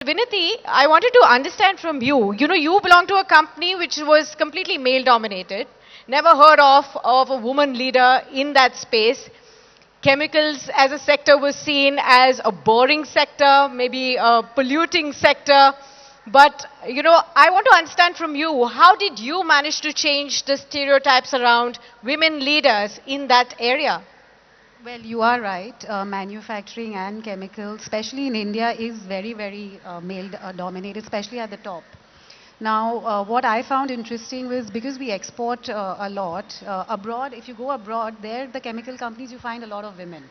Vinati, I wanted to understand from you. You belong to a company which was completely male dominated. Never heard of a woman leader in that space. Chemicals as a sector was seen as a boring sector, maybe a polluting sector. But, I want to understand from you, how did you manage to change the stereotypes around women leaders in that area? Well, you are right. Manufacturing and chemicals, especially in India, is very, very male dominated, especially at the top. Now, what I found interesting was because we export a lot abroad, if you go abroad, there the chemical companies, you find a lot of women.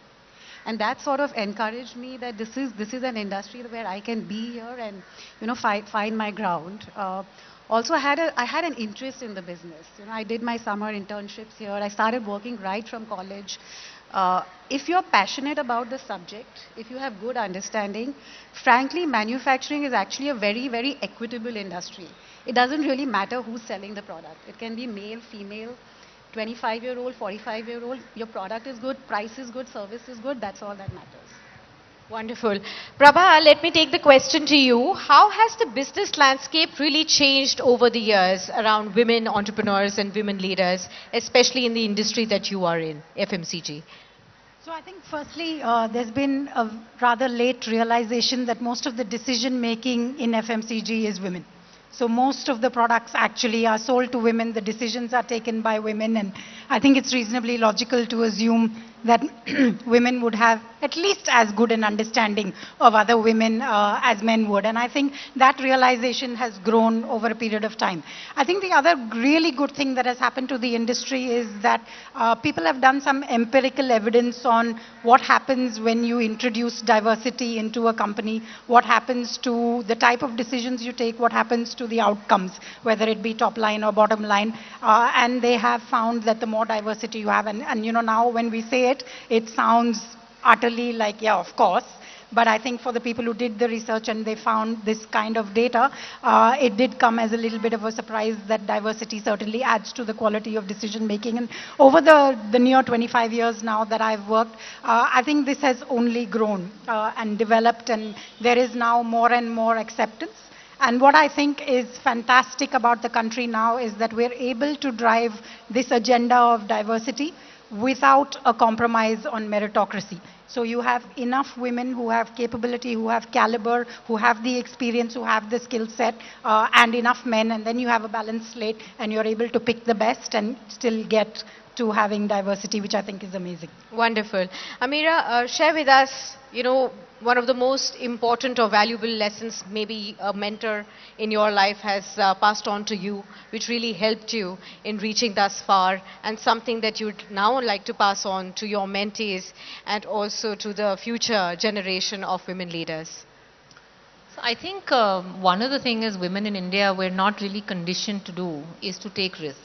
And that sort of encouraged me that this is an industry where I can be here and find my ground. Also, I had an interest in the business. I did my summer internships here. I started working right from college. If you're passionate about the subject, if you have good understanding, frankly, manufacturing is actually a very, very equitable industry. It doesn't really matter who's selling the product. It can be male, female, 25-year-old, 45-year-old. Your product is good, price is good, service is good. That's all that matters. Wonderful. Prabha, let me take the question to you. How has the business landscape really changed over the years around women entrepreneurs and women leaders, especially in the industry that you are in, FMCG? So I think firstly, there's been a rather late realization that most of the decision making in FMCG is women. So most of the products actually are sold to women, the decisions are taken by women, and I think it's reasonably logical to assume that women would have at least as good an understanding of other women as men would. And I think that realization has grown over a period of time. I think the other really good thing that has happened to the industry is that people have done some empirical evidence on what happens when you introduce diversity into a company, what happens to the type of decisions you take, what happens to the outcomes, whether it be top line or bottom line. And they have found that the more diversity you have, and now when we say it, it sounds utterly like, yeah, of course. But I think for the people who did the research and they found this kind of data, it did come as a little bit of a surprise that diversity certainly adds to the quality of decision making. And over the near 25 years now that I've worked, I think this has only grown and developed, and there is now more and more acceptance. And what I think is fantastic about the country now is that we're able to drive this agenda of diversity without a compromise on meritocracy. So you have enough women who have capability, who have caliber, who have the experience, who have the skill set, and enough men, and then you have a balanced slate, and you're able to pick the best and still get to having diversity, which I think is amazing. Wonderful. Ameera, share with us, one of the most important or valuable lessons maybe a mentor in your life has passed on to you, which really helped you in reaching thus far, and something that you'd now like to pass on to your mentees and also to the future generation of women leaders. So I think one of the things is women in India, we're not really conditioned to do is to take risk,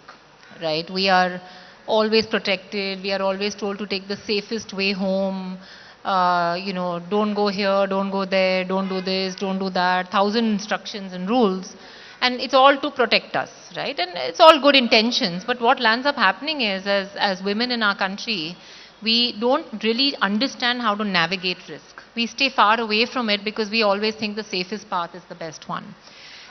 right? We are always protected. We are always told to take the safest way home. Don't go here, don't go there, don't do this, don't do that. 1,000 instructions and rules. And it's all to protect us, right? And it's all good intentions. But what lands up happening is, as women in our country, we don't really understand how to navigate risk. We stay far away from it because we always think the safest path is the best one.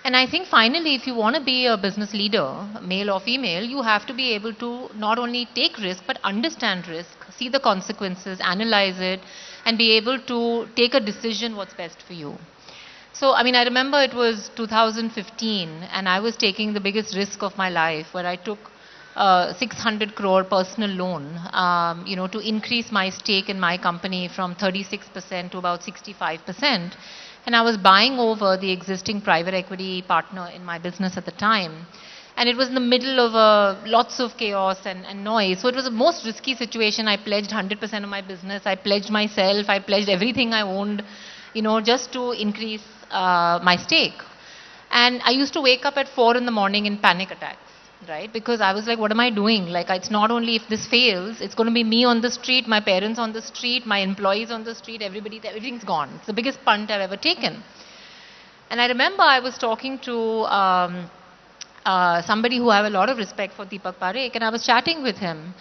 And I think finally, if you want to be a business leader, male or female, you have to be able to not only take risk, but understand risk, see the consequences, analyze it, and be able to take a decision what's best for you. So, I remember it was 2015, and I was taking the biggest risk of my life, where I took 600 crore personal loan, to increase my stake in my company from 36% to about 65%. And I was buying over the existing private equity partner in my business at the time. And it was in the middle of lots of chaos and noise. So it was the most risky situation. I pledged 100% of my business. I pledged myself. I pledged everything I owned, just to increase my stake. And I used to wake up at 4 in the morning in panic attacks. Right? Because I was like, what am I doing? Like, it's not only if this fails, it's going to be me on the street, my parents on the street, my employees on the street, everything's gone. It's the biggest punt I've ever taken. And I remember I was talking to somebody who I have a lot of respect for, Deepak Parekh, and I was chatting with him.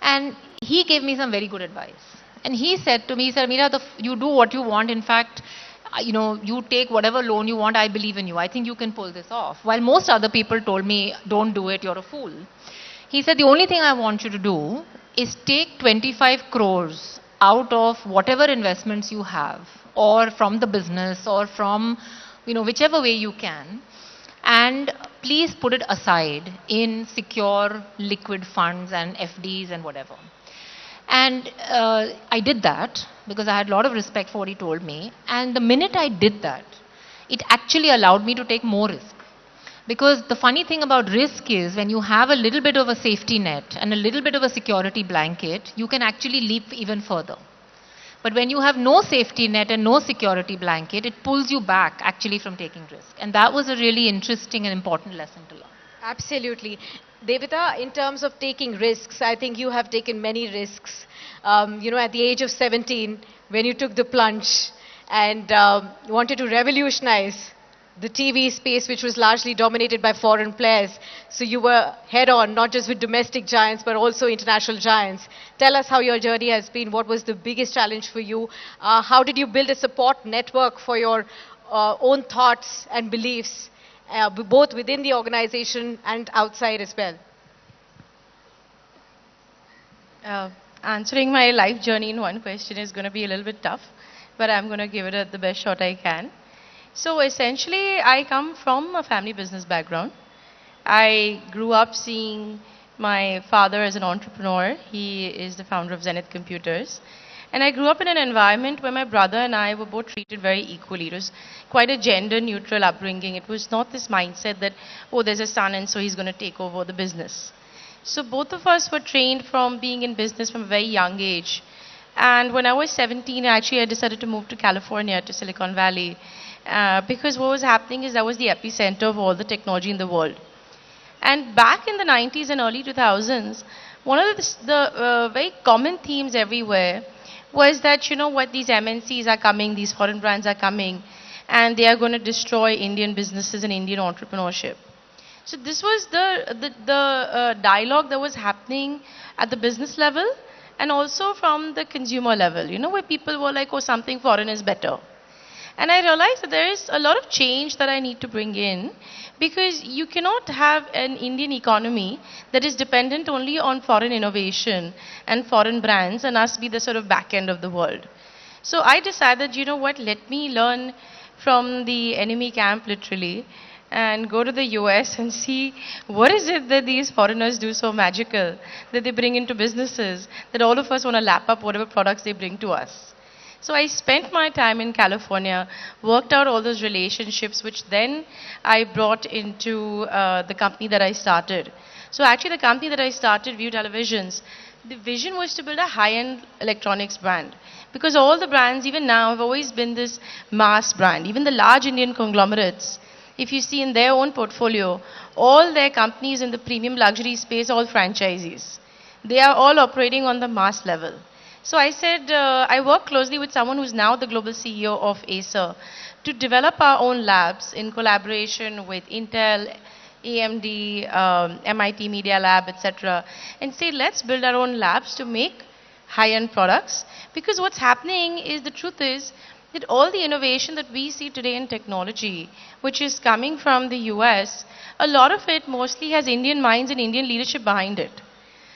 And he gave me some very good advice. And he said to me, he said, Ameera, you do what you want. In fact, you take whatever loan you want, I believe in you. I think you can pull this off. While most other people told me, don't do it, you're a fool. He said, the only thing I want you to do is take 25 crores out of whatever investments you have, or from the business, or from, whichever way you can, and please put it aside in secure liquid funds and FDs and whatever. And I did that because I had a lot of respect for what he told me. And the minute I did that, it actually allowed me to take more risk. Because the funny thing about risk is when you have a little bit of a safety net and a little bit of a security blanket, you can actually leap even further. But when you have no safety net and no security blanket, it pulls you back actually from taking risk. And that was a really interesting and important lesson to learn. Absolutely. Devita, in terms of taking risks, I think you have taken many risks. At the age of 17, when you took the plunge and wanted to revolutionize the TV space, which was largely dominated by foreign players. So you were head on, not just with domestic giants, but also international giants. Tell us how your journey has been. What was the biggest challenge for you? How did you build a support network for your own thoughts and beliefs, both within the organization and outside as well? Answering my life journey in one question is going to be a little bit tough, but I'm going to give it the best shot I can. So essentially, I come from a family business background. I grew up seeing my father as an entrepreneur. He is the founder of Zenith Computers. And I grew up in an environment where my brother and I were both treated very equally. It was quite a gender-neutral upbringing. It was not this mindset that, oh, there's a son and so he's going to take over the business. So both of us were trained from being in business from a very young age. And when I was 17, actually, I decided to move to California, to Silicon Valley. Because what was happening is that was the epicenter of all the technology in the world. And back in the 90s and early 2000s, one of the very common themes everywhere was that, these MNCs are coming, these foreign brands are coming, and they are going to destroy Indian businesses and Indian entrepreneurship. So this was the dialogue that was happening at the business level and also from the consumer level, where people were like, oh, something foreign is better. And I realized that there is a lot of change that I need to bring in, because you cannot have an Indian economy that is dependent only on foreign innovation and foreign brands and us be the sort of back end of the world. So I decided, let me learn from the enemy camp literally and go to the US and see what is it that these foreigners do so magical that they bring into businesses that all of us want to lap up whatever products they bring to us. So I spent my time in California, worked out all those relationships, which then I brought into the company that I started. So actually the company that I started, View Televisions, the vision was to build a high-end electronics brand. Because all the brands, even now, have always been this mass brand. Even the large Indian conglomerates, if you see in their own portfolio, all their companies in the premium luxury space are all franchisees. They are all operating on the mass level. So I said, I work closely with someone who's now the global CEO of Acer to develop our own labs in collaboration with Intel, AMD, MIT Media Lab, etc. and say, let's build our own labs to make high-end products. Because what's happening is, the truth is, that all the innovation that we see today in technology, which is coming from the US, a lot of it mostly has Indian minds and Indian leadership behind it.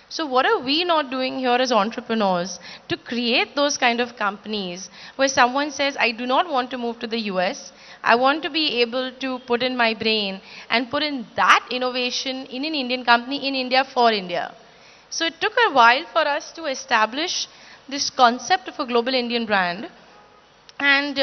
So what are we not doing here as entrepreneurs to create those kind of companies where someone says, I do not want to move to the US, I want to be able to put in my brain and put in that innovation in an Indian company in India for India. So it took a while for us to establish this concept of a global Indian brand and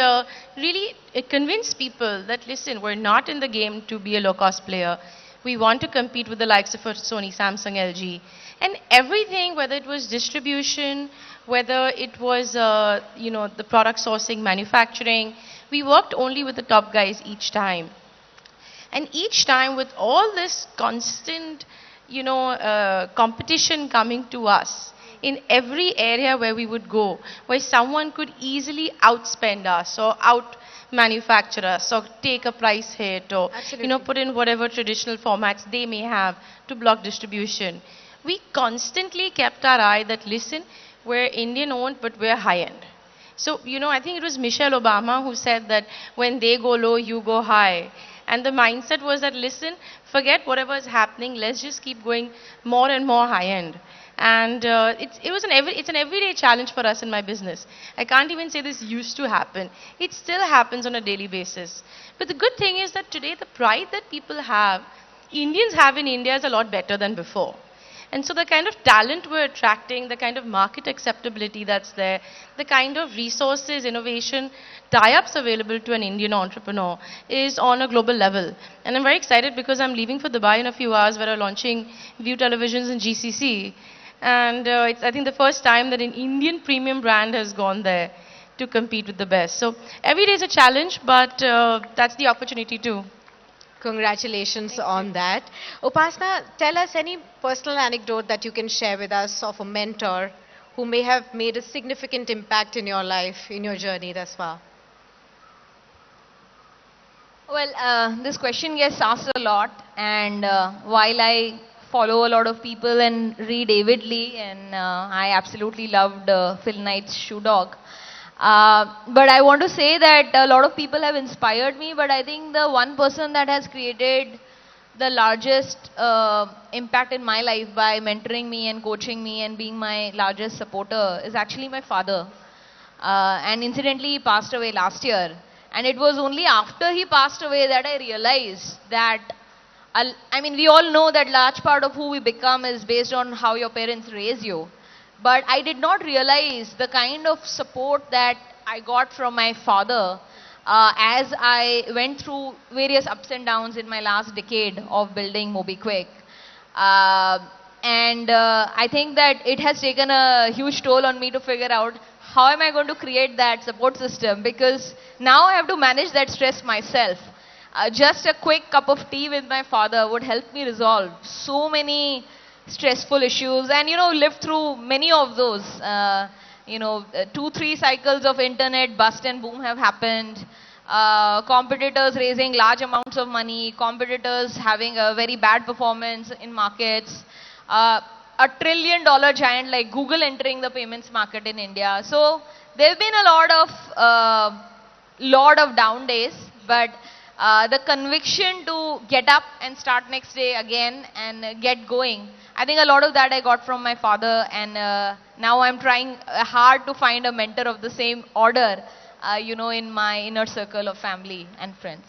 really convince people that, listen, we're not in the game to be a low-cost player. We want to compete with the likes of Sony, Samsung, LG. And everything, whether it was distribution, whether it was, the product sourcing, manufacturing, we worked only with the top guys each time. And each time with all this constant, competition coming to us in every area where we would go, where someone could easily outspend us or out-manufacture us or take a price hit or, put in whatever traditional formats they may have to block distribution. We constantly kept our eye that, listen, we're Indian owned, but we're high end. So, I think it was Michelle Obama who said that when they go low, you go high. And the mindset was that, listen, forget whatever is happening, let's just keep going more and more high end. And it's an everyday challenge for us in my business. I can't even say this used to happen. It still happens on a daily basis. But the good thing is that today the pride that people have, Indians have in India, is a lot better than before. And so the kind of talent we're attracting, the kind of market acceptability that's there, the kind of resources, innovation, tie-ups available to an Indian entrepreneur is on a global level. And I'm very excited because I'm leaving for Dubai in a few hours where we're launching View Televisions in GCC. And it's, I think, the first time that an Indian premium brand has gone there to compete with the best. So every day is a challenge, but that's the opportunity too. Congratulations on that. Upasana, tell us any personal anecdote that you can share with us of a mentor who may have made a significant impact in your life, in your journey thus far. Well, this question gets asked a lot, and while I follow a lot of people and read avidly, and I absolutely loved Phil Knight's Shoe Dog. But I want to say that a lot of people have inspired me, but I think the one person that has created the largest impact in my life by mentoring me and coaching me and being my largest supporter is actually my father. And incidentally, he passed away last year. And it was only after he passed away that I realized that, I mean, we all know that large part of who we become is based on how your parents raise you. But I did not realize the kind of support that I got from my father as I went through various ups and downs in my last decade of building MobiKwik. I think that it has taken a huge toll on me to figure out how am I going to create that support system, because now I have to manage that stress myself. Just a quick cup of tea with my father would help me resolve so many stressful issues and, live through many of those. 2-3 cycles of internet bust and boom have happened. Competitors raising large amounts of money, competitors having a very bad performance in markets, a $1 trillion giant like Google entering the payments market in India. So there have been a lot of down days, but the conviction to get up and start next day again and get going, I think a lot of that I got from my father, and now I'm trying hard to find a mentor of the same order, in my inner circle of family and friends.